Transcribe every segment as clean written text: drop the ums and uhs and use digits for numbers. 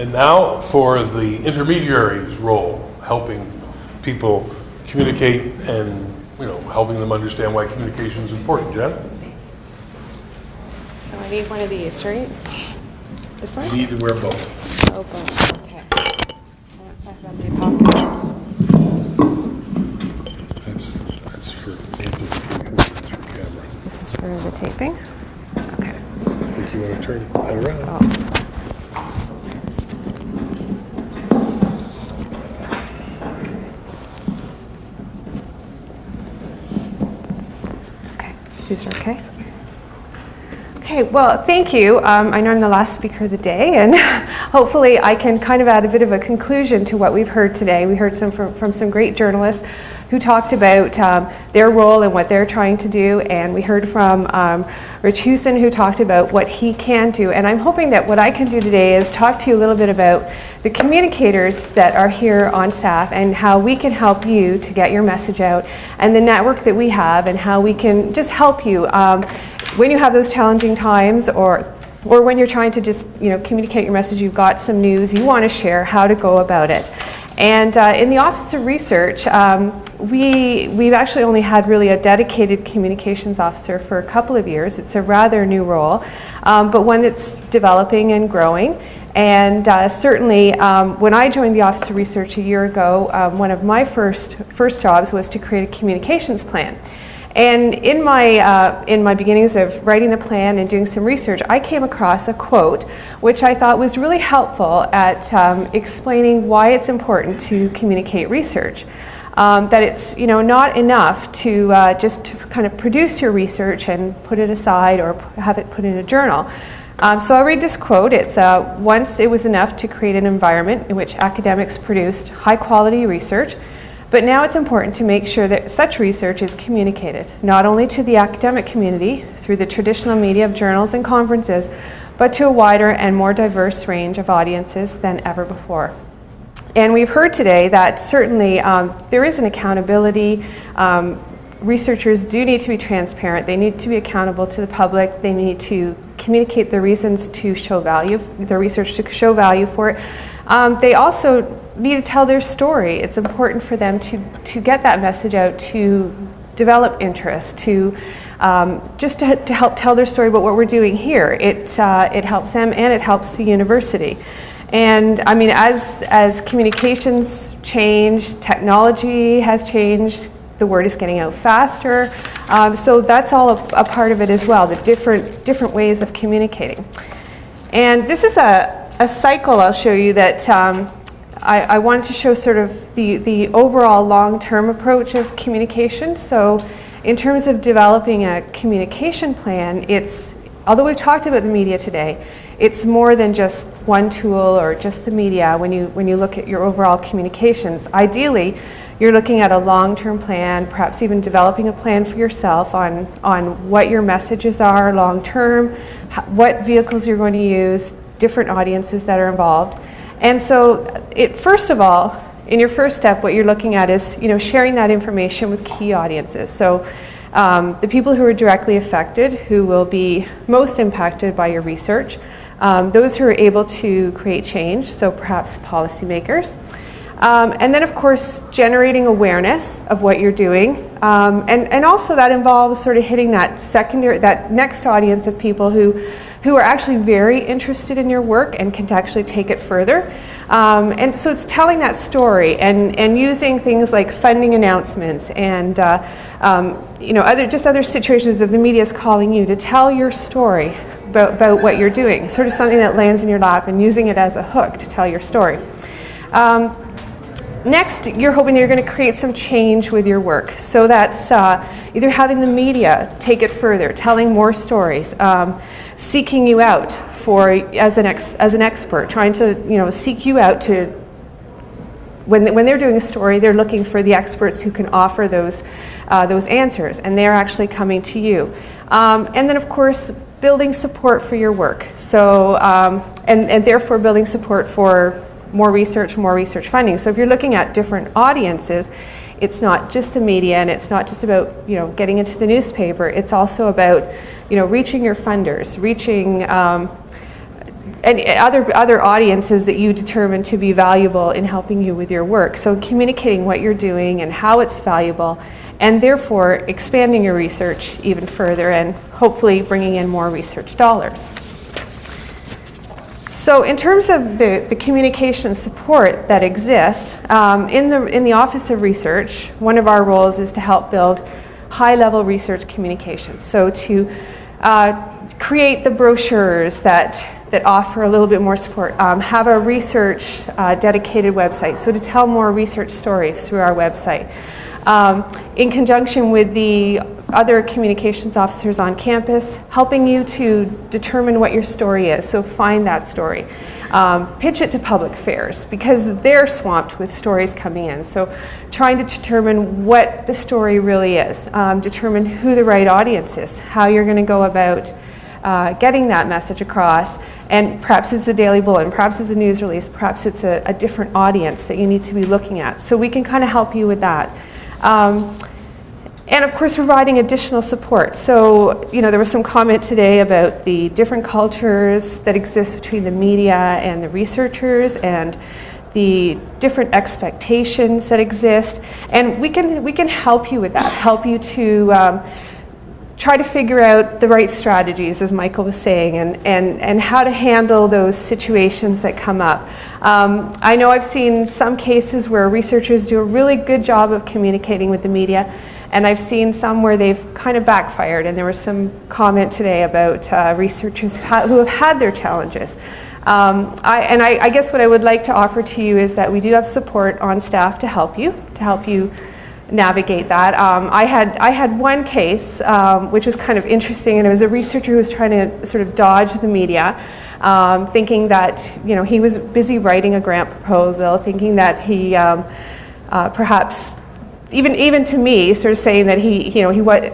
And now for the intermediary's role, helping people communicate and helping them understand why communication is important. Jen? So I need one of these, right? This one? You need to wear both. Oh, both. Okay. I have my pockets. That's for amplification. That's for camera. This is for the taping. Okay. I think you want to turn that around. Oh. These are okay? Okay, well, thank you. I know I'm the last speaker of the day, and hopefully I can kind of add a bit of a conclusion to what we've heard today. We heard from some great journalists who talked about their role and what they're trying to do, and we heard from Rich Hewson, who talked about what he can do. And I'm hoping that what I can do today is talk to you a little bit about the communicators that are here on staff and how we can help you to get your message out, and the network that we have, and how we can just help you when you have those challenging times, or when you're trying to just communicate your message. You've got some news you want to share, how to go about it. And in the Office of Research, we've actually only had really a dedicated communications officer for a couple of years. It's a rather new role, but one that's developing and growing. And certainly, when I joined the Office of Research a year ago, one of my first jobs was to create a communications plan. And in my beginnings of writing the plan and doing some research, I came across a quote which I thought was really helpful at explaining why it's important to communicate research. That it's not enough to just to kind of produce your research and put it aside or have it put in a journal. So I'll read this quote. It's once it was enough to create an environment in which academics produced high quality research, but now it's important to make sure that such research is communicated, not only to the academic community through the traditional media of journals and conferences, but to a wider and more diverse range of audiences than ever before. And we've heard today that certainly there is an accountability. Researchers do need to be transparent. They need to be accountable to the public. They need to communicate their reasons to show value, their research to show value for it. They also need to tell their story. It's important for them to get that message out, to develop interest, to just to help tell their story about what we're doing here. It helps them and it helps the university. And I mean, as communications change, technology has changed, the word is getting out faster. So that's all a part of it as well, the different ways of communicating. And this is a cycle I'll show you that I wanted to show sort of the overall long-term approach of communication. So in terms of developing a communication plan, although we've talked about the media today, it's more than just one tool or just the media when you look at your overall communications. Ideally, you're looking at a long-term plan, perhaps even developing a plan for yourself on what your messages are long-term, what vehicles you're going to use, different audiences that are involved. And so first of all, in your first step, what you're looking at is sharing that information with key audiences. So the people who are directly affected, who will be most impacted by your research, those who are able to create change, so perhaps policymakers. And then, of course, generating awareness of what you're doing. And also that involves sort of hitting that next audience of people who are actually very interested in your work and can actually take it further. And so it's telling that story and using things like funding announcements and other situations of the media is calling you to tell your story about what you're doing, sort of something that lands in your lap, and using it as a hook to tell your story. Next, you're hoping you're going to create some change with your work. So that's either having the media take it further, telling more stories, seeking you out as an expert, trying to seek you out to when they're doing a story, they're looking for the experts who can offer those answers, and they're actually coming to you. And then, of course, building support for your work. So and therefore building support for more research funding. So if you're looking at different audiences, it's not just the media, and it's not just about getting into the newspaper. It's also about reaching your funders, reaching and other audiences that you determine to be valuable in helping you with your work. So communicating what you're doing and how it's valuable, and therefore expanding your research even further and hopefully bringing in more research dollars. So in terms of the communication support that exists, in the Office of Research, one of our roles is to help build high-level research communications. So to create the brochures that offer a little bit more support, have a research dedicated website, so to tell more research stories through our website. In conjunction with the other communications officers on campus, helping you to determine what your story is, so find that story. Pitch it to public affairs, because they're swamped with stories coming in. So trying to determine what the story really is, determine who the right audience is, how you're going to go about getting that message across, and perhaps it's a daily bulletin, perhaps it's a news release, perhaps it's a different audience that you need to be looking at. So we can kind of help you with that. And of course, providing additional support. So, there was some comment today about the different cultures that exist between the media and the researchers, and the different expectations that exist. And we can help you with that, help you to try to figure out the right strategies, as Michael was saying, and how to handle those situations that come up. I know I've seen some cases where researchers do a really good job of communicating with the media, and I've seen some where they've kind of backfired, and there was some comment today about researchers who have had their challenges. I guess what I would like to offer to you is that we do have support on staff to help you navigate that. I had one case which was kind of interesting, and it was a researcher who was trying to sort of dodge the media, thinking that he was busy writing a grant proposal, thinking that he perhaps even to me, sort of saying that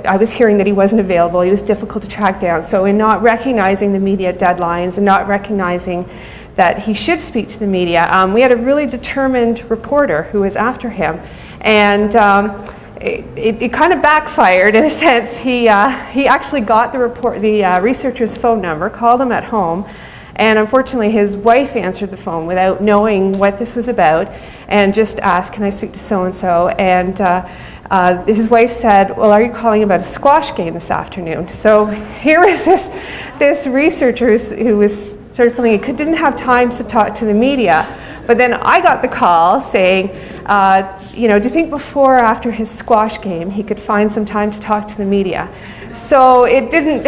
I was hearing that he wasn't available, he was difficult to track down. So in not recognizing the media deadlines and not recognizing that he should speak to the media, we had a really determined reporter who was after him. And it kind of backfired in a sense. He actually got the researcher's phone number, called him at home, and unfortunately his wife answered the phone without knowing what this was about, and just asked, "Can I speak to so-and-so?" And his wife said, "Well, are you calling about a squash game this afternoon?" So here was this researcher who was sort of feeling he didn't have time to talk to the media. But then I got the call saying, do you think before or after his squash game he could find some time to talk to the media? So it didn't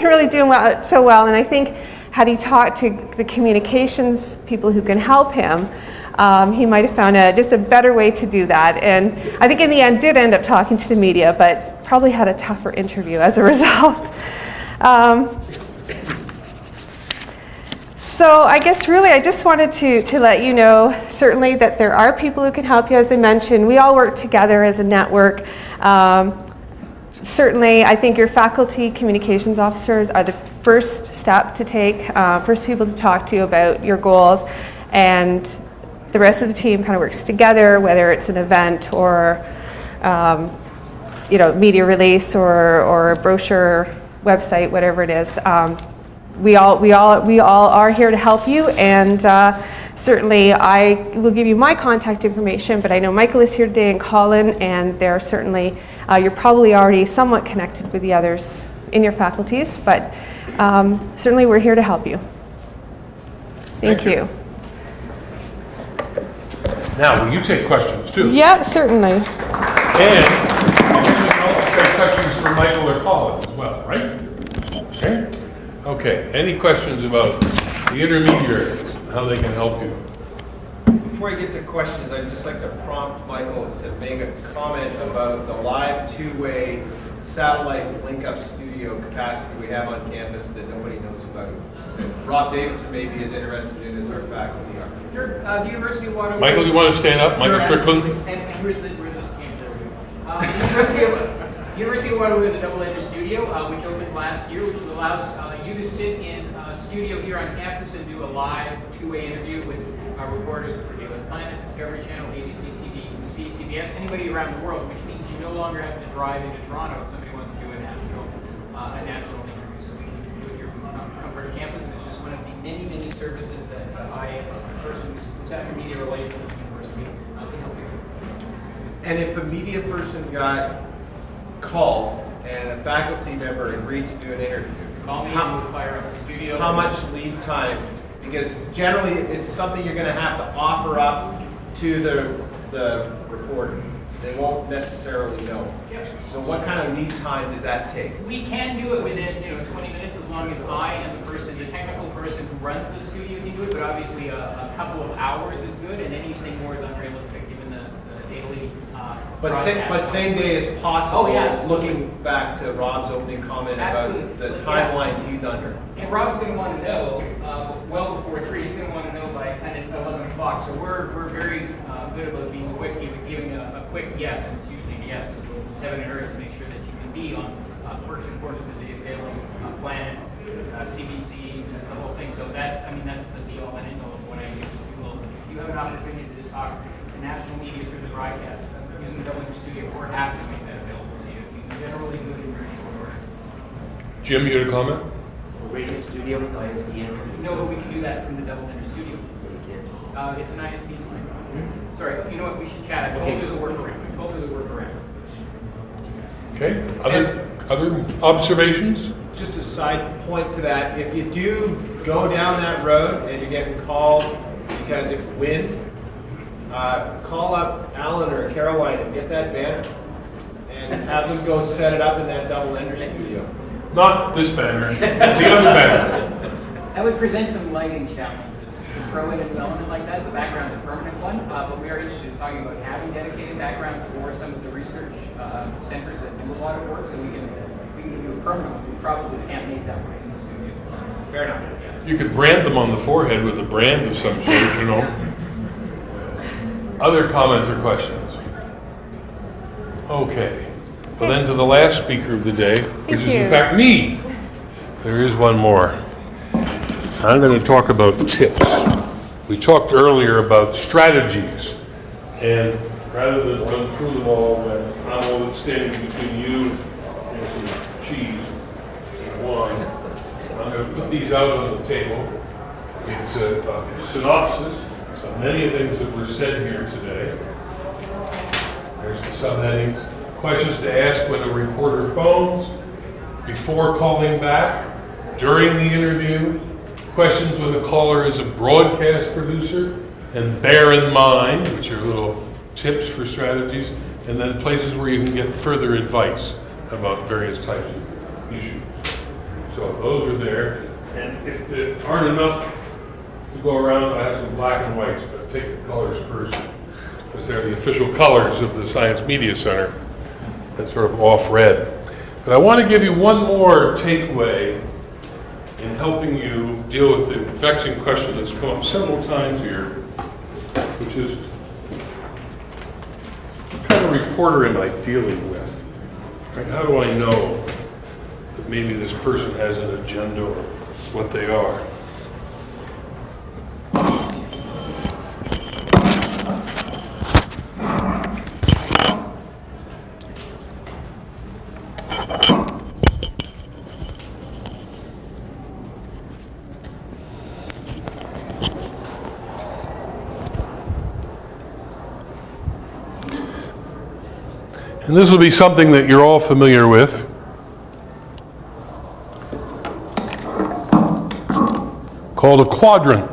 really do so well, and I think had he talked to the communications people who can help him, he might have found just a better way to do that. And I think in the end did end up talking to the media, but probably had a tougher interview as a result. So I guess really I just wanted to let you know certainly that there are people who can help you. As I mentioned, we all work together as a network. Certainly I think your faculty communications officers are the first step to take, first people to talk to you about your goals, and the rest of the team kind of works together, whether it's an event or media release or a brochure, website, whatever it is. We all are here to help you, and certainly I will give you my contact information, but I know Michael is here today and Colin, and they're certainly, you're probably already somewhat connected with the others in your faculties, but certainly we're here to help you. Thank you. Now, will you take questions too? Yeah, certainly. And I'll take questions for Michael or Colin as well, right? Okay. Okay, any questions about the intermediaries, how they can help you? Before I get to questions, I'd just like to prompt Michael to make a comment about the live two-way satellite link-up studio capacity we have on campus that nobody knows about. That Rob Davidson maybe is interested in as our faculty are. Sure. The University of Waterloo. Michael, do you want to stand up? Michael Strickland? And where this came University of Waterloo is a double-edged studio, which opened last year, which allows you to sit in a studio here on campus and do a live two-way interview with reporters for Daily Planet, Discovery Channel, ABC, CBS, anybody around the world, which means you no longer have to drive into Toronto if somebody wants to do a national interview. So we can do it here from the comfort of campus, and it's just one of the many services Center of Media Relations at the university can help you. And if a media person got called and a faculty member agreed to do an interview, Call me and we'll fire up the studio. how much lead time? Because generally it's something you're going to have to offer up to the reporter. They won't necessarily know. Yep. So what kind of lead time does that take? We can do it within 20 minutes as long as I and the technical person who runs the studio can do it, but obviously a couple of hours is good, and anything more is unrealistic given the daily But broadcast. same day as possible. Oh, yeah. Looking back to Rob's opening comment Absolutely. about the Yeah. timelines he's under. And Rob's going to want to know, well before 3, he's going to want to know by kind of 11 o'clock. So we're very good about being quick, giving a quick yes, and it's usually a yes, because we'll have an urge to make sure that you can be on Works and Courses of the Daily, Planet, CBC, the whole thing. So that's the be-all and end-all of what I use. If you have an opportunity to talk to national media through the broadcast, using the W Studio, we're happy to make that available to you. We can generally do it in very short order. Jim, you had a comment? Radio Studio with ISDN. No, but we can do that from the Double Ender Studio. It's an ISDN line. Sorry, you know what? We should chat. I told there's a workaround. Okay. Other observations? Just a side point to that, if you do go down that road and you're getting called because it wind, call up Alan or Caroline and get that banner and have them go set it up in that Double Ender Studio. Not this banner, the other banner. That would present some lighting challenges. To throw in an element like that, the background's a permanent one, but we are interested in talking about having dedicated backgrounds for some of the research centers that do a lot of work, so we can do a permanent one. We probably can't make that work in the studio. Fair enough. You could brand them on the forehead with a brand of some sort, Other comments or questions? Okay. So then to the last speaker of the day, which is in fact me. There is one more. I'm going to talk about tips. We talked earlier about strategies, and rather than run through them all, I'm standing between you and some cheese and wine. I'm going to put these out on the table. It's a synopsis of many of the things that were said here today. There's the subheadings. Questions to ask when a reporter phones, before calling back, during the interview, questions when the caller is a broadcast producer, and bear in mind, which are little tips for strategies, and then places where you can get further advice about various types of issues. So those are there, and if there aren't enough to go around, I have some black and whites, but take the colors first, because they're the official colors of the Science Media Center. That's sort of off-red. But I want to give you one more takeaway in helping you deal with the vexing question that's come up several times here, which is, what kind of reporter am I dealing with? Right? How do I know that maybe this person has an agenda or what they are? And this will be something that you're all familiar with. Called a quadrant.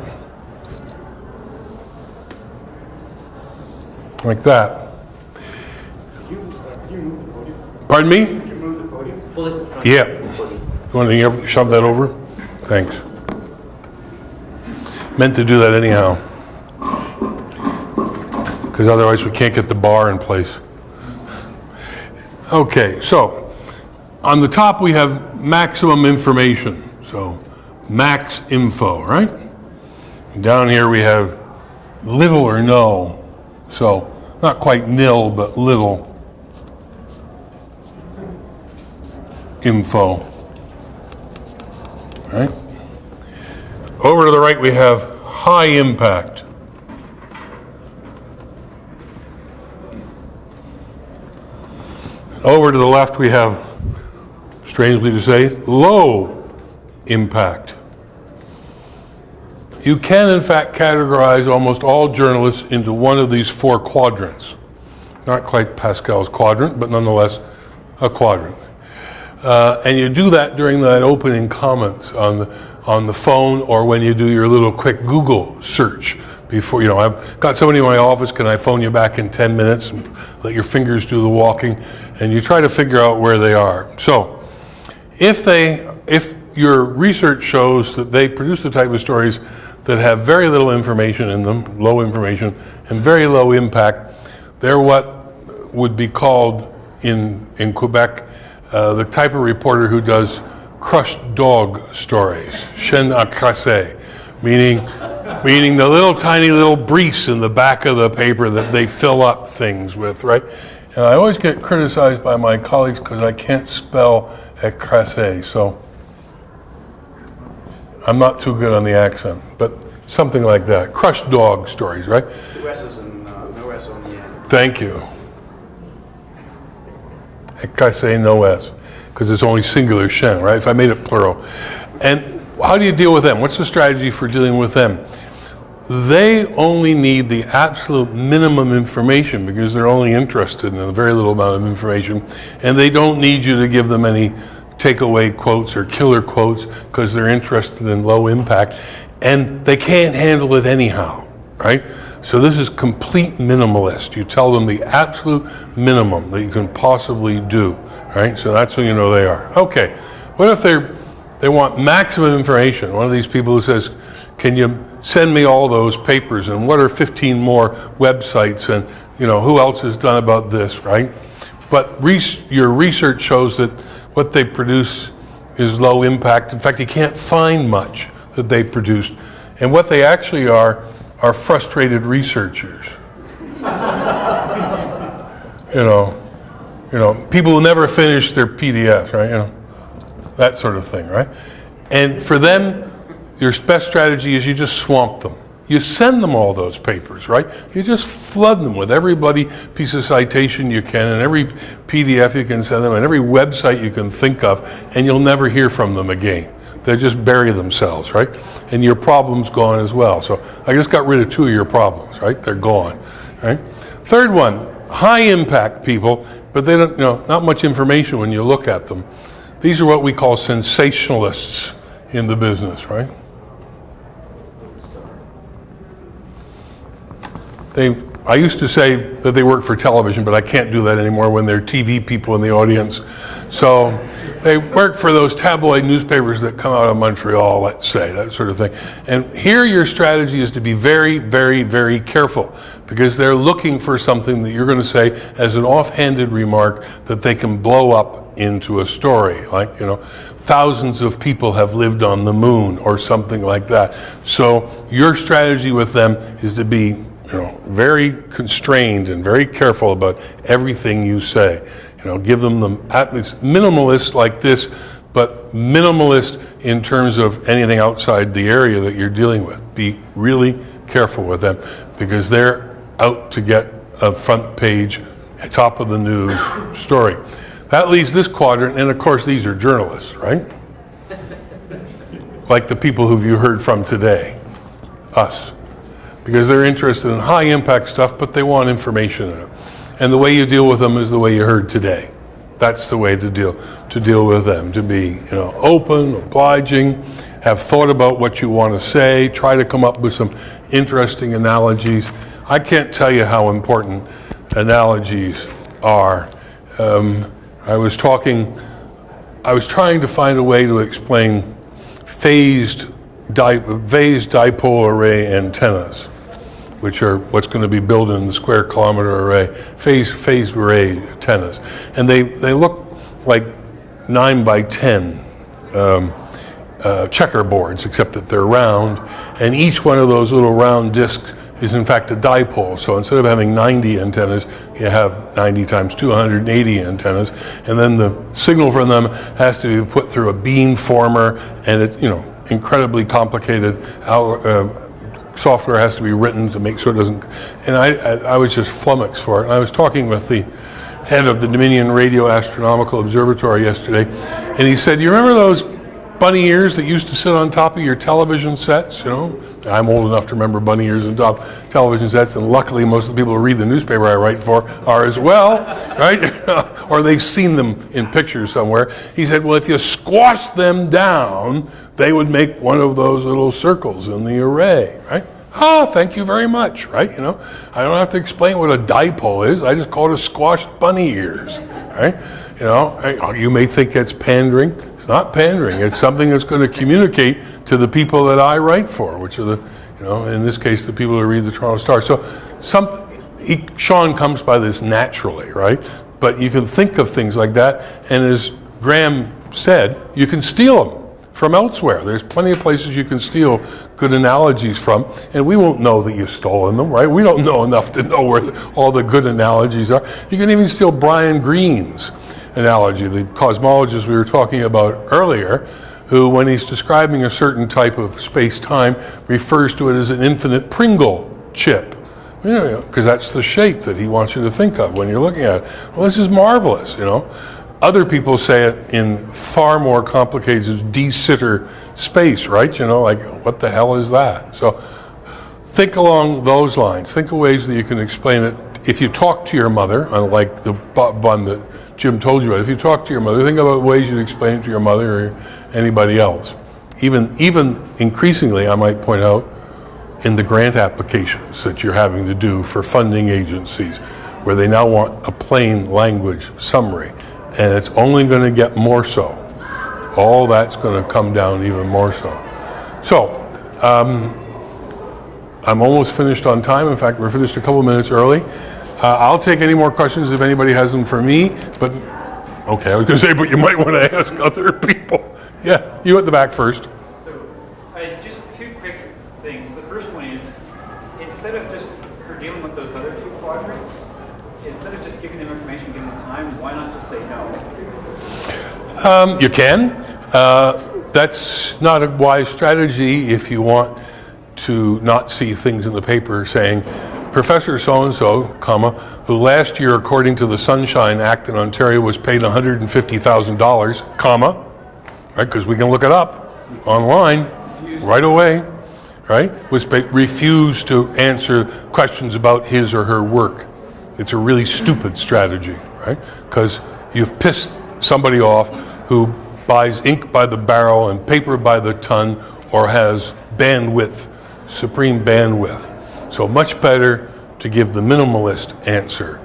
Like that. Could you move the podium? Pardon me? Could you move the podium? Pull it in front. Yeah. You want to shove that over? Thanks. Meant to do that anyhow. Because otherwise we can't get the bar in place. Okay, so on the top we have maximum information, so max info, right? And down here we have little or no, so not quite nil, but little info, right? Over to the right we have high impact. Over to the left we have, strangely to say, low impact. you can in fact categorize almost all journalists into one of these 4 quadrants. Not quite Pascal's quadrant, but nonetheless a quadrant. And you do that during that opening comments on the phone, or when you do your little quick Google search before, I've got somebody in my office, can I phone you back in 10 minutes and let your fingers do the walking? And you try to figure out where they are. So if your research shows that they produce the type of stories that have very little information in them, low information, and very low impact, they're what would be called in Quebec the type of reporter who does crushed dog stories, chien à crasser, meaning the little tiny little briefs in the back of the paper that they fill up things with, right? And I always get criticized by my colleagues because I can't spell écrasé, so I'm not too good on the accent, but something like that. Crushed dog stories, right? 2 S's and no S on the end. Thank you. Écrasé, no S, because it's only singular chien, right? If I made it plural. And how do you deal with them? What's the strategy for dealing with them? They only need the absolute minimum information because they're only interested in a very little amount of information, and they don't need you to give them any takeaway quotes or killer quotes because they're interested in low impact, and they can't handle it anyhow, right? So this is complete minimalist. You tell them the absolute minimum that you can possibly do, right? So that's when you know they are. Okay, what if they want maximum information? One of these people who says, can you send me all those papers, and what are 15 more websites, and who else has done about this, right? But your research shows that what they produce is low impact. In fact, you can't find much that they produced. And what they actually are frustrated researchers. People who never finish their PDFs, right? That sort of thing, right? And for them, your best strategy is you just swamp them. You send them all those papers, right? You just flood them with every bloody piece of citation you can, and every PDF you can send them, and every website you can think of, and you'll never hear from them again. They just bury themselves, right? And your problem's gone as well. So I just got rid of 2 of your problems, right? They're gone, right? Third one, high impact people, but they don't, not much information when you look at them. These are what we call sensationalists in the business, right? I used to say that they work for television, but I can't do that anymore when there are TV people in the audience. So they work for those tabloid newspapers that come out of Montreal, let's say, that sort of thing. And here your strategy is to be very, very, very careful, because they're looking for something that you're going to say as an offhanded remark that they can blow up into a story, like, thousands of people have lived on the moon or something like that. So your strategy with them is to be very constrained and very careful about everything you say. Give them it's minimalist like this, but minimalist in terms of anything outside the area that you're dealing with. Be really careful with them, because they're out to get a front page, top of the news story. That leaves this quadrant, and of course these are journalists, right? Like the people who you heard from today, us. Because they're interested in high impact stuff, but they want information in it. And the way you deal with them is the way you heard today. That's the way to deal with them, to be open, obliging, have thought about what you want to say, try to come up with some interesting analogies. I can't tell you how important analogies are. I was trying to find a way to explain phased dipole array antennas, which are what's going to be built in the square kilometer array, phased array antennas. And they look like 9 by 10 checkerboards, except that they're round, and each one of those little round discs is in fact a dipole. So instead of having 90 antennas, you have 90 times 280 antennas, and then the signal from them has to be put through a beamformer, and it, incredibly complicated. Software has to be written to make sure it doesn't, and I was just flummoxed for it. And I was talking with the head of the Dominion Radio Astronomical Observatory yesterday, and he said, you remember those bunny ears that used to sit on top of your television sets, you know. I'm old enough to remember bunny ears on top of television sets, and luckily most of the people who read the newspaper I write for are as well, right? Or they've seen them in pictures somewhere. He said, well, if you squash them down, they would make one of those little circles in the array, right? Ah, thank you very much, right? You know, I don't have to explain what a dipole is. I just call it a squashed bunny ears, right? You know, you may think that's pandering. It's not pandering. It's something that's going to communicate to the people that I write for, which are the, you know, in this case, the people who read the Toronto Star. So Sean comes by this naturally, right? But you can think of things like that, and as Graham said, you can steal them from elsewhere. There's plenty of places you can steal good analogies from, and we won't know that you've stolen them, right? We don't know enough to know where all the good analogies are. You can even steal Brian Greene's analogy, the cosmologist we were talking about earlier, who, when he's describing a certain type of space-time, refers to it as an infinite Pringle chip. You know, because that's the shape that he wants you to think of when you're looking at it. Well, this is marvelous, you know. Other people say it in far more complicated de Sitter space, right? You know, like, what the hell is that? So think along those lines. Think of ways that you can explain it. If you talk to your mother, unlike the one that Jim told you about, if you talk to your mother, think about ways you'd explain it to your mother or anybody else. Even increasingly, I might point out, in the grant applications that you're having to do for funding agencies, where they now want a plain language summary. And it's only going to get more so. All that's going to come down even more so. So, I'm almost finished on time. In fact, we're finished a couple minutes early. I'll take any more questions if anybody has them for me. But, okay, I was going to say, but you might want to ask other people. Yeah, you at the back first. So, just two quick things. The first one is, instead of just for dealing with those other two quadrants, instead of just giving them information, giving them time, why not just say no? You can. That's not a wise strategy if you want to not see things in the paper saying, Professor so-and-so, comma, who last year, according to the Sunshine Act in Ontario, was paid $150,000, comma, right, because we can look it up online right away, right, refused to answer questions about his or her work. It's a really stupid strategy, right? Because you've pissed somebody off who buys ink by the barrel and paper by the ton, or has bandwidth, supreme bandwidth. So much better to give the minimalist answer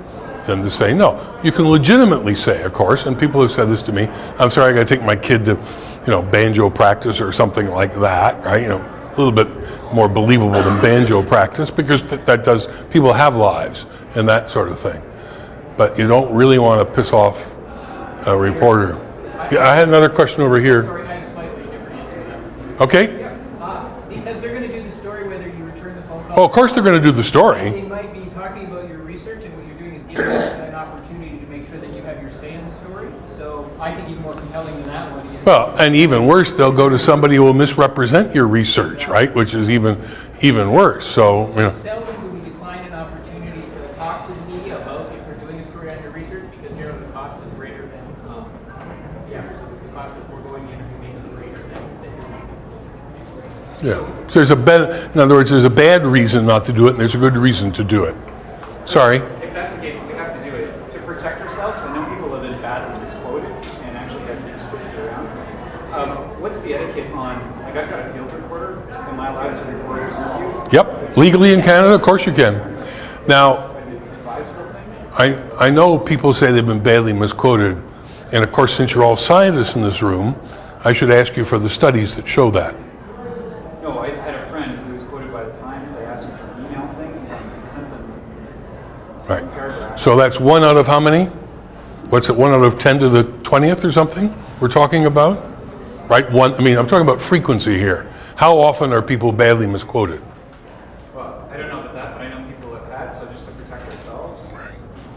than to say no. You can legitimately say, of course, and people have said this to me, I'm sorry, I got to take my kid to, you know, banjo practice or something like that, right? You know, a little bit more believable than banjo practice, because that does, people have lives and that sort of thing. But you don't really want to piss off a reporter. Yeah, I had another question over here. Sorry, I have a slightly different answer to that. Okay. Because they're going to do the story whether you return the phone call. Oh, of course they're going to do the story. They might be talking about your research, and what you're doing is giving them an opportunity to make sure that you have your say in the story. So I think even more compelling than that one is... Well, and even worse, they'll go to somebody who will misrepresent your research, right? Which is even worse. So, you know. Seldom do we decline an opportunity to talk to the media about if they're doing a story on your research, because generally the cost is greater than, the cost of foregoing the interview may be greater than Yeah. So in other words, there's a bad reason not to do it, and there's a good reason to do it. Sorry. If that's the case, what we have to do is to protect ourselves, because I know people have been badly misquoted and actually had things twisted around. What's the etiquette on, like, I've got a field reporter, am I allowed to record an interview? Yep. Legally in Canada, of course you can. Now, I know people say they've been badly misquoted, and of course, since you're all scientists in this room, I should ask you for the studies that show that. No, I had a friend who was quoted by the Times. They asked him for an email thing, and he sent them Right. paragraphs. So that's 1 out of how many? What's it, 1 out of 10 to the 20th or something we're talking about? Right? I'm talking about frequency here. How often are people badly misquoted? Well, I don't know about that, but I know people have had, so just to protect ourselves,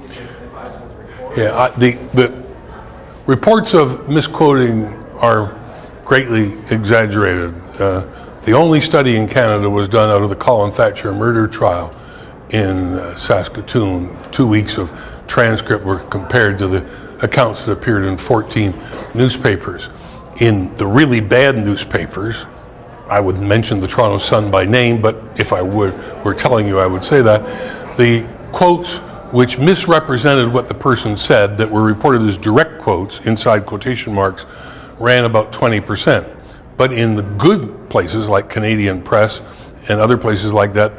is it advisable to record? Yeah, the reports of misquoting are greatly exaggerated. The only study in Canada was done out of the Colin Thatcher murder trial in Saskatoon. 2 weeks of transcript were compared to the accounts that appeared in 14 newspapers. In the really bad newspapers, I would mention the Toronto Sun by name, but if I were telling you, I would say that the quotes which misrepresented what the person said that were reported as direct quotes inside quotation marks ran about 20%. But in the good places like Canadian Press and other places like that,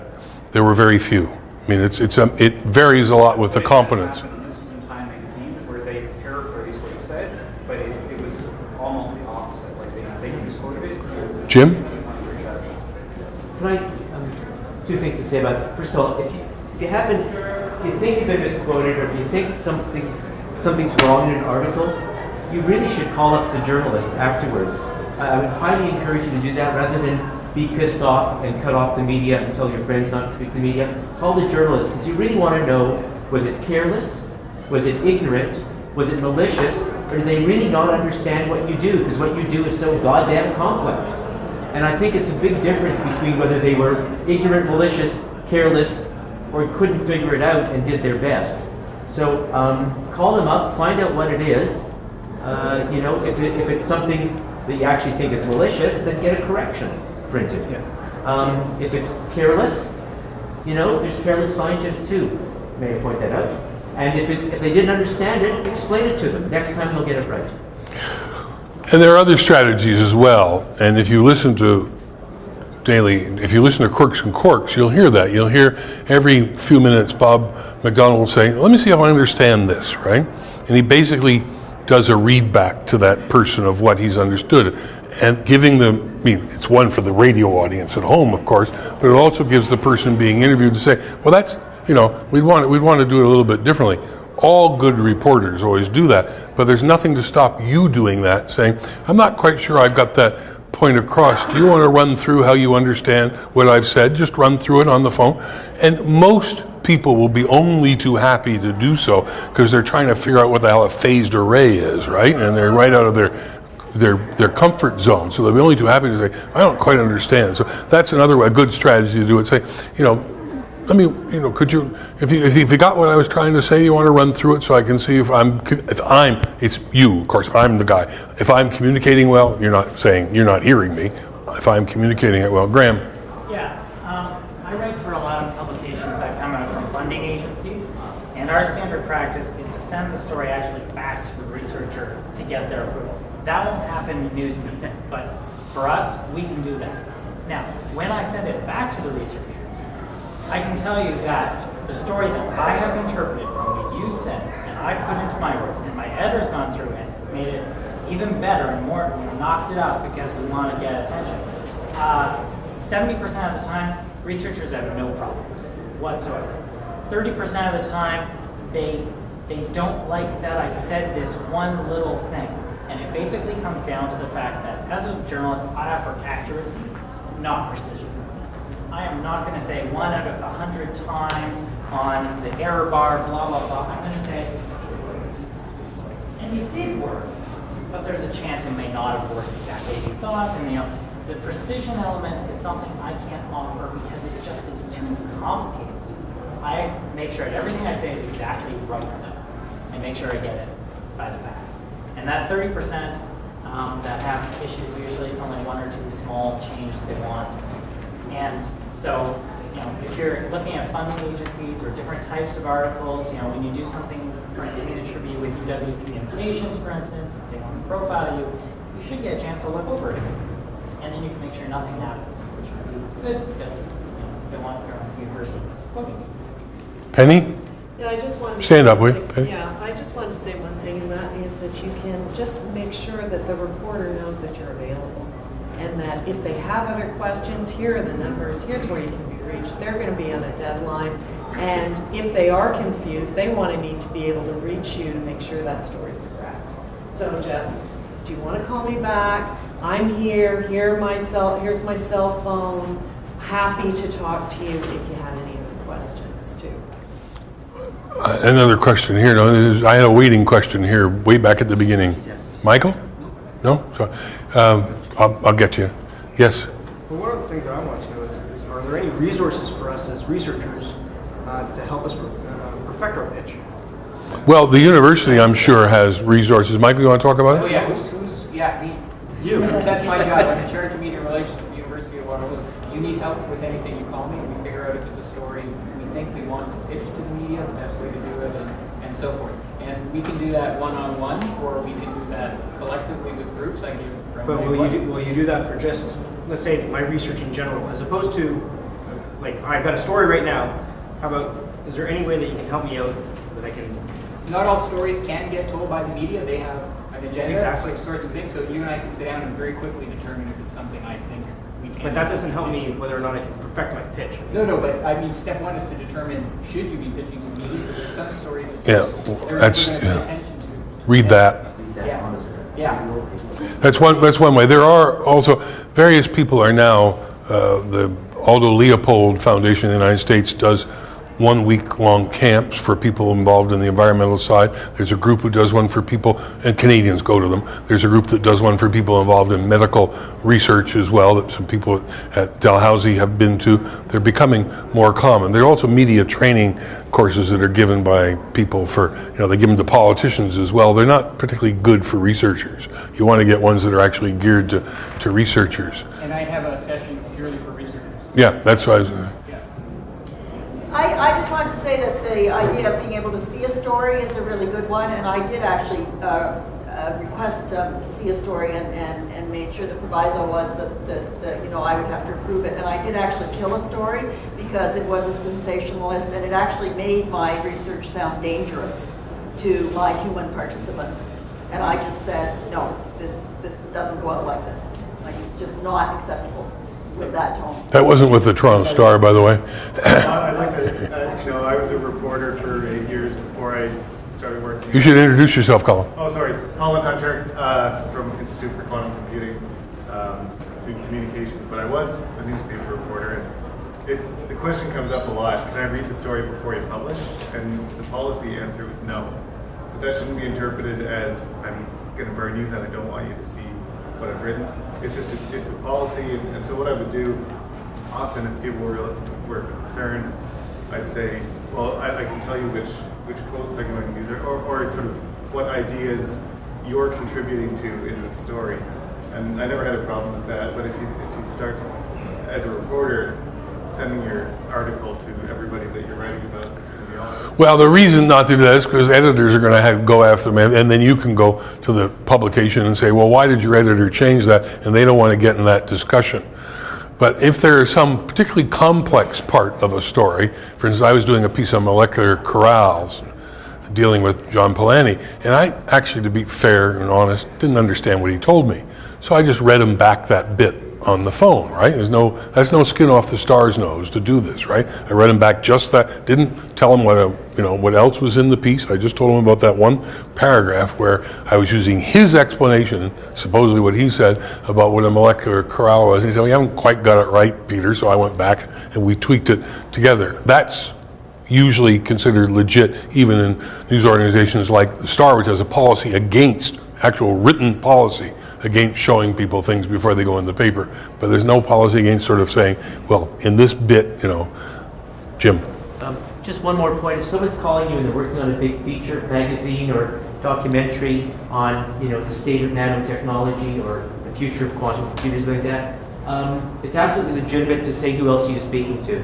there were very few. I mean, it varies a lot with the competence. This was in Time magazine where they paraphrased what he said, but it was almost the opposite. Like they misquoted it. Jim? Can I, two things to say about it. First of all, if you think you've been misquoted, or if you think something's wrong in an article, you really should call up the journalist afterwards. I would highly encourage you to do that rather than be pissed off and cut off the media and tell your friends not to speak to the media. Call the journalist, because you really want to know, was it careless? Was it ignorant? Was it malicious? Or do they really not understand what you do? Because what you do is so goddamn complex. And I think it's a big difference between whether they were ignorant, malicious, careless, or couldn't figure it out and did their best. So call them up, find out what it is. If it's something that you actually think is malicious, then get a correction printed. If it's careless, there's careless scientists too. May I point that out? And if they didn't understand it, explain it to them. Next time they'll get it right. And there are other strategies as well. And if you listen to Quirks and Corks, you'll hear that. You'll hear every few minutes Bob McDonald will say, let me see if I understand this, right? And he basically does a read back to that person of what he's understood. And giving them, it's one for the radio audience at home, of course, but it also gives the person being interviewed to say, well, that's, we'd want to do it a little bit differently. All good reporters always do that, but there's nothing to stop you doing that, saying, I'm not quite sure I've got that point across. Do you want to run through how you understand what I've said? Just run through it on the phone. And most people will be only too happy to do so because they're trying to figure out what the hell a phased array is, right? And they're right out of their comfort zone. So they'll be only too happy to say, I don't quite understand. So that's a good strategy to do it. Say, could you, if you got what I was trying to say, you want to run through it so I can see it's you, of course, I'm the guy. If I'm communicating well, you're not hearing me. If I'm communicating it well, Graham. Yeah, I write for a lot of publications that come out from funding agencies, and our standard practice is to send the story actually back to the researcher to get their approval. That won't happen in Newsweek, but for us, we can do that. Now, when I send it back to the researchers, I can tell you that the story that I have interpreted from what you said, and I put into my words, and my editor's gone through and made it even better and more, knocked it up because we want to get attention. 70% of the time, researchers have no problems whatsoever. 30% of the time, they don't like that I said this one little thing. And it basically comes down to the fact that as a journalist, I offer accuracy, not precision. I am not going to say 1 out of 100 times on the error bar, blah, blah, blah. I'm going to say it worked. And it did work, but there's a chance it may not have worked exactly as you thought. And the precision element is something I can't offer because it just is too complicated. I make sure everything I say is exactly right though, and make sure I get it by the facts. And that 30% that have issues, usually it's only 1 or 2 small changes they want. And so, if you're looking at funding agencies or different types of articles, when you do something for an interview with UW Communications, for instance, if they want to profile you, you should get a chance to look over it. And then you can make sure nothing happens, which would be good because they want their university quoting you. Penny? Yeah, I just wanted to stand up, will you, Penny? Yeah, I just wanted to say one thing, and that is that you can just make sure that the reporter knows that you're available. And that if they have other questions, here are the numbers, here's where you can be reached. They're going to be on a deadline. And if they are confused, they need to be able to reach you to make sure that story's correct. So just, do you want to call me back? I'm here, here's my cell phone. Happy to talk to you if you had any other questions too. Another question here. No, I had a waiting question here way back at the beginning. Michael? No? Sorry. I'll get to you. Yes? Well, one of the things that I want to know is are there any resources for us as researchers to help us perfect our pitch? Well, the university, I'm sure, has resources. Michael, you want to talk about it? Oh, yeah. You. That's my job. I'm in charge of media relations at the University of Waterloo. You need help with anything, you call me, and we figure out if it's a story we think we want to pitch to the media, the best way to do it, and so forth. And we can do that one-on-one, or we can do that collectively with groups. I give. But will you do that for just, let's say, my research in general, as opposed to, like, I've got a story right now. How about, is there any way that you can help me out that I can? Not all stories can get told by the media. They have an agenda, Exactly. sorts of things. So you and I can sit down and very quickly determine if it's something I think we can. But that doesn't help me whether or not I can perfect my pitch. No, but I mean, step one is to determine should you be pitching to the media, because there's some stories that that's they're going to pay attention to. Read that. Yeah. That's one way. There are also various people are now the Aldo Leopold Foundation in the United States does 1 week long camps for people involved in the environmental side. There's a group who does one for people, and Canadians go to them. There's a group that does one for people involved in medical research as well, that some people at Dalhousie have been to. They're becoming more common. There are also media training courses that are given by people for, they give them to politicians as well. They're not particularly good for researchers. You want to get ones that are actually geared to researchers. And I have a session purely for researchers. Yeah, that's what I was. I just wanted to say that the idea of being able to see a story is a really good one, and I did actually request to see a story and made sure the proviso was that I would have to approve it. And I did actually kill a story because it was a sensationalist, and it actually made my research sound dangerous to my human participants. And I just said, no, this doesn't go out like this. Like, it's just not acceptable with that tone. That wasn't with the Toronto Star, by the way. I'd like to, I was a reporter for 8 years before I started working. You should introduce yourself, Colin. Oh, sorry. Colin Hunter from Institute for Quantum Computing, doing communications, but I was a newspaper reporter, and the question comes up a lot, can I read the story before you publish? And the policy answer was no. But that shouldn't be interpreted as, I'm going to burn you, that I don't want you to see what I've written. It's just it's a policy, and so what I would do often if people were concerned, I'd say, well, I can tell you which quotes I'm going to use, or sort of what ideas you're contributing to in the story. And I never had a problem with that, but if you start as a reporter sending your article to everybody that you're writing about, it's going to be all sorts. Well, the reason not to do that is because editors are going to go after them, and then you can go to the publication and say, well, why did your editor change that? And they don't want to get in that discussion. But if there is some particularly complex part of a story, for instance, I was doing a piece on molecular corrals, dealing with John Polanyi, and I actually, to be fair and honest, didn't understand what he told me. So I just read him back that bit on the phone, right? That's no skin off the star's nose to do this, right? I read him back just that, didn't tell him what else was in the piece. I just told him about that one paragraph where I was using his explanation, supposedly what he said, about what a molecular corral was. He said, well, you haven't quite got it right, Peter, so I went back and we tweaked it together. That's usually considered legit, even in news organizations like the Star, which has a policy against, actual written policy against showing people things before they go in the paper. But there's no policy against sort of saying, well, in this bit, Jim. Just one more point. If someone's calling you and they're working on a big feature magazine or documentary on, the state of nanotechnology or the future of quantum computers like that, it's absolutely legitimate to say who else you're speaking to.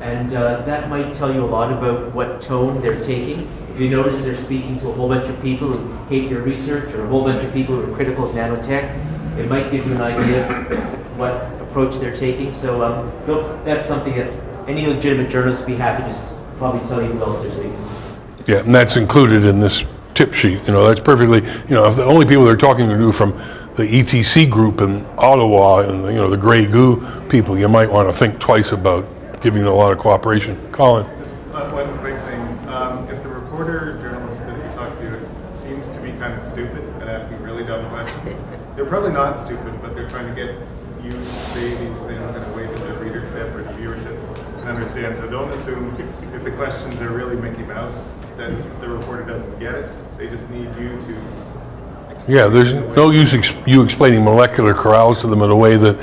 And that might tell you a lot about what tone they're taking. If you notice they're speaking to a whole bunch of people who hate your research or a whole bunch of people who are critical of nanotech, it might give you an idea of what approach they're taking. So that's something that any legitimate journalist would be happy to probably tell you who else they're speaking to. Yeah, and that's included in this tip sheet. That's perfectly, if the only people they're talking to from the ETC group in Ottawa and the Grey Goo people, you might want to think twice about giving them a lot of cooperation. Colin. One quick thing. If the reporter journalist that you talk to seems to be kind of stupid and asking really dumb questions, they're probably not stupid, but they're trying to get you to say these things in a way that the readership or the viewership can understand. So don't assume if the questions are really Mickey Mouse that the reporter doesn't get it. They just need you to. Yeah, there's no use you explaining molecular corrals to them in a way that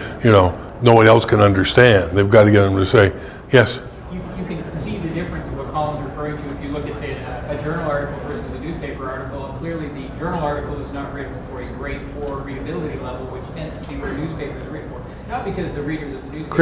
no one else can understand. They've got to get them to say, yes. You can see the difference of what Colin's referring to if you look at, say, a journal article versus a newspaper article. Clearly, the journal article is not written for a grade 4 readability grade level, which tends to be where newspapers are written for. Not because the readers of the newspaper...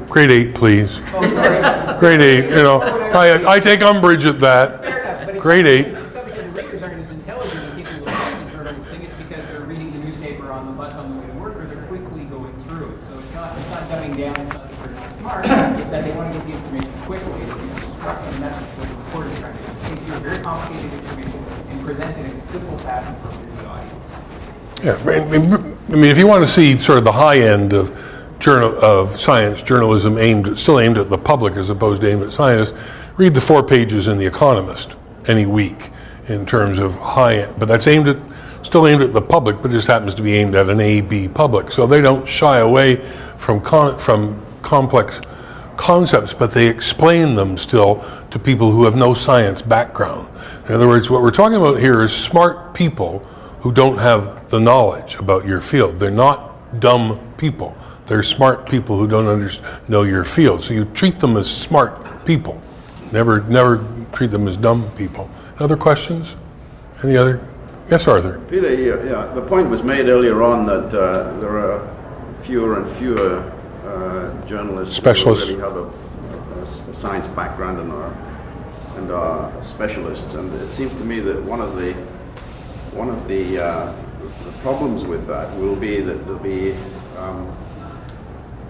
Grade 8, please. Oh, sorry. Grade 8, you know, I take umbrage at that. Fair enough, but it's Grade 8. It's not because the readers aren't as intelligent as people who haven't heard of it. I think it's because they're reading the newspaper on the bus on the way to work, or they're quickly going through it. So it's not dumbing down, it's not that they're not smart, it's that they want to get the information quickly, and that's what the reporter is trying to do. Take your very complicated information and present it in a simple fashion for the audience. Yeah, I mean, if you want to see sort of the high end of science journalism still aimed at the public as opposed to aimed at scientists, read the 4 pages in The Economist any week in terms of high end. But that's still aimed at the public, but just happens to be aimed at an A-B public. So they don't shy away from complex concepts, but they explain them still to people who have no science background. In other words, what we're talking about here is smart people who don't have the knowledge about your field. They're not dumb people. They're smart people who don't know your field. So you treat them as smart people. Never treat them as dumb people. Other questions? Any other? Yes, Arthur. Peter, yeah, the point was made earlier on that there are fewer and fewer journalists specialists who really have a science background and are specialists. And it seems to me that one of the problems with that will be that there'll be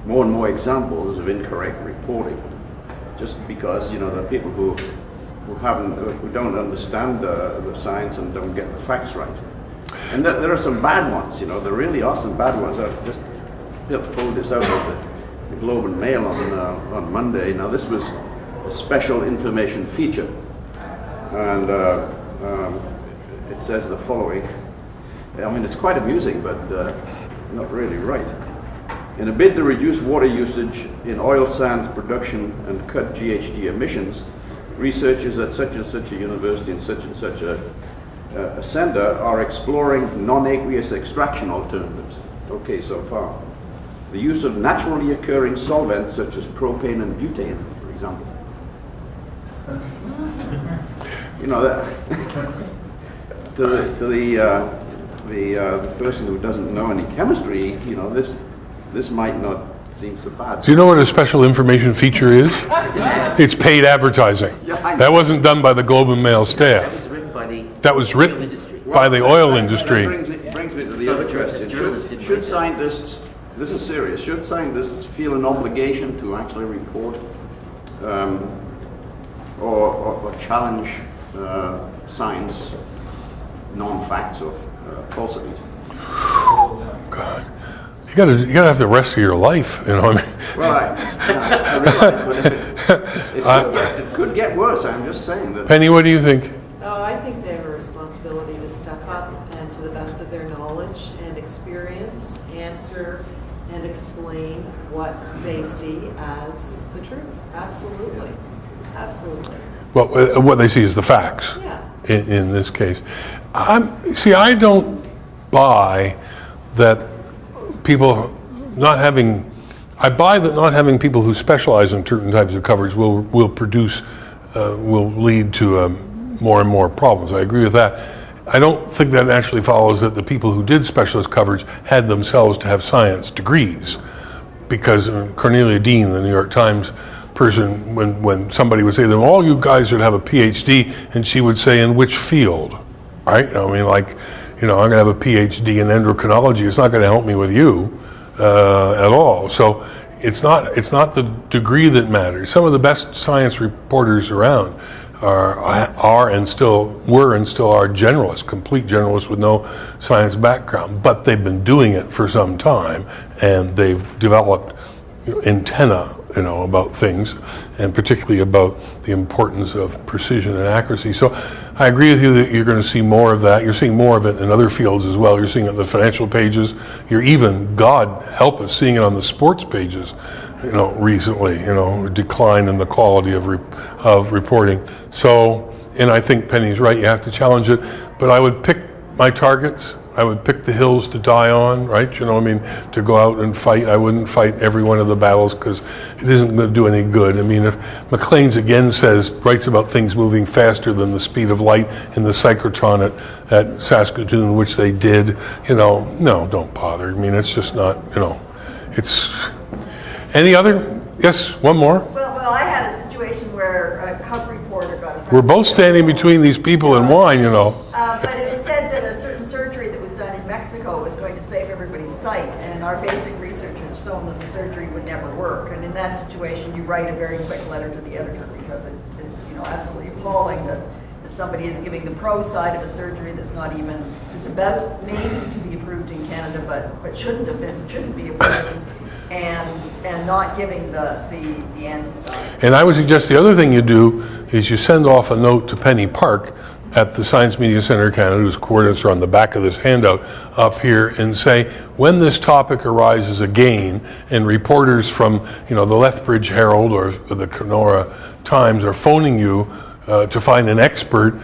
more and more examples of incorrect reporting, just because there are people who don't understand the science and don't get the facts right. And there are some bad ones. There really are some bad ones. I just pulled this out of the Globe and Mail on Monday. Now this was a special information feature, and it says the following. I mean, it's quite amusing, but not really right. In a bid to reduce water usage in oil sands production and cut GHG emissions, researchers at such and such a university and such a center are exploring non-aqueous extraction alternatives. Okay, so far. The use of naturally occurring solvents such as propane and butane, for example. The person who doesn't know any chemistry, this might not seem so bad. Do you know what a special information feature is? It's paid advertising. That wasn't done by the Globe and Mail staff. That was written by the oil industry. That brings me to the other question. Should scientists, this is serious, should scientists feel an obligation to actually report or challenge science, non-facts or falsities? God. You gotta have the rest of your life, Well, I realize, but it could get worse. I'm just saying that. Penny, what do you think? Oh, I think they have a responsibility to step up and, to the best of their knowledge and experience, answer and explain what they see as the truth. Absolutely, absolutely. Well, what they see is the facts. Yeah. In this case, I don't buy that. I buy that not having people who specialize in certain types of coverage will lead to more and more problems. I agree with that. I don't think that actually follows that the people who did specialist coverage had themselves to have science degrees, because Cornelia Dean, the New York Times person, when somebody would say to them, all you guys should have a PhD, and she would say, in which field? Right? I mean, I'm going to have a PhD in endocrinology. It's not going to help me with you at all. So it's not the degree that matters. Some of the best science reporters around were and still are generalists, complete generalists with no science background. But they've been doing it for some time, and they've developed antenna, about things, and particularly about the importance of precision and accuracy. So I agree with you that you're going to see more of that. You're seeing more of it in other fields as well. You're seeing it in the financial pages. You're even, God help us, seeing it on the sports pages, recently, decline in the quality of reporting. So, and I think Penny's right, you have to challenge it, but I would pick my targets. I would pick the hills to die on, right? You know, I mean, to go out and fight. I wouldn't fight every one of the battles because it isn't going to do any good. I mean, if Maclean's again writes about things moving faster than the speed of light in the cyclotron at Saskatoon, which they did, you know, no, don't bother. I mean, it's just not, you know, it's... Any other? Yes, one more? Well, I had a situation where a Cub reporter got... We're both standing between these people and wine, you know. But it said that a certain surgery that was done in Mexico was going to save everybody's sight, and our basic research had shown that the surgery would never work. And in that situation, you write a very quick letter to the editor because it's you know, absolutely appalling that somebody is giving the pro side of a surgery that's not even, it's about maybe to be approved in Canada, but shouldn't be approved, and not giving the anti-side. And I would suggest the other thing you do is you send off a note to Penny Park at the Science Media Centre Canada, whose coordinates are on the back of this handout up here, and say, when this topic arises again, and reporters from, you know, the Lethbridge Herald or the Kenora Times are phoning you to find an expert,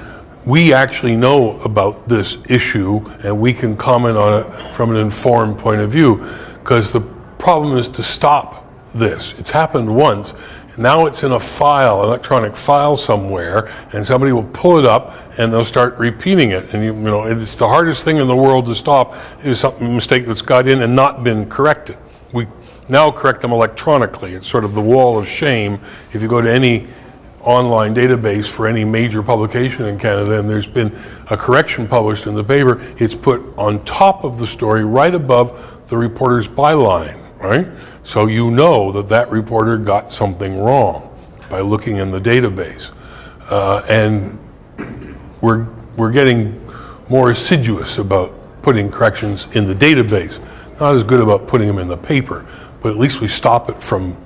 we actually know about this issue and we can comment on it from an informed point of view, because the problem is to stop this. It's happened once. Now it's in a file, electronic file somewhere, and somebody will pull it up and they'll start repeating it. And you know, it's the hardest thing in the world to stop is a mistake that's got in and not been corrected. We now correct them electronically. It's sort of the wall of shame. If you go to any online database for any major publication in Canada and there's been a correction published in the paper, it's put on top of the story right above the reporter's byline, right? So you know that that reporter got something wrong by looking in the database. And we're getting more assiduous about putting corrections in the database. Not as good about putting them in the paper, but at least we stop it from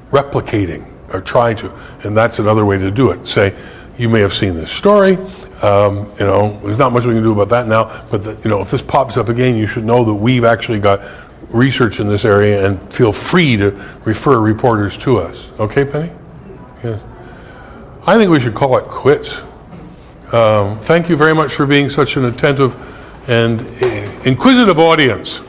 replicating or trying to. And that's another way to do it. Say, you may have seen this story. You know, there's not much we can do about that now, but you know, if this pops up again, you should know that we've actually got research in this area and feel free to refer reporters to us. Okay, Penny? Yeah. I think we should call it quits. Thank you very much for being such an attentive and inquisitive audience.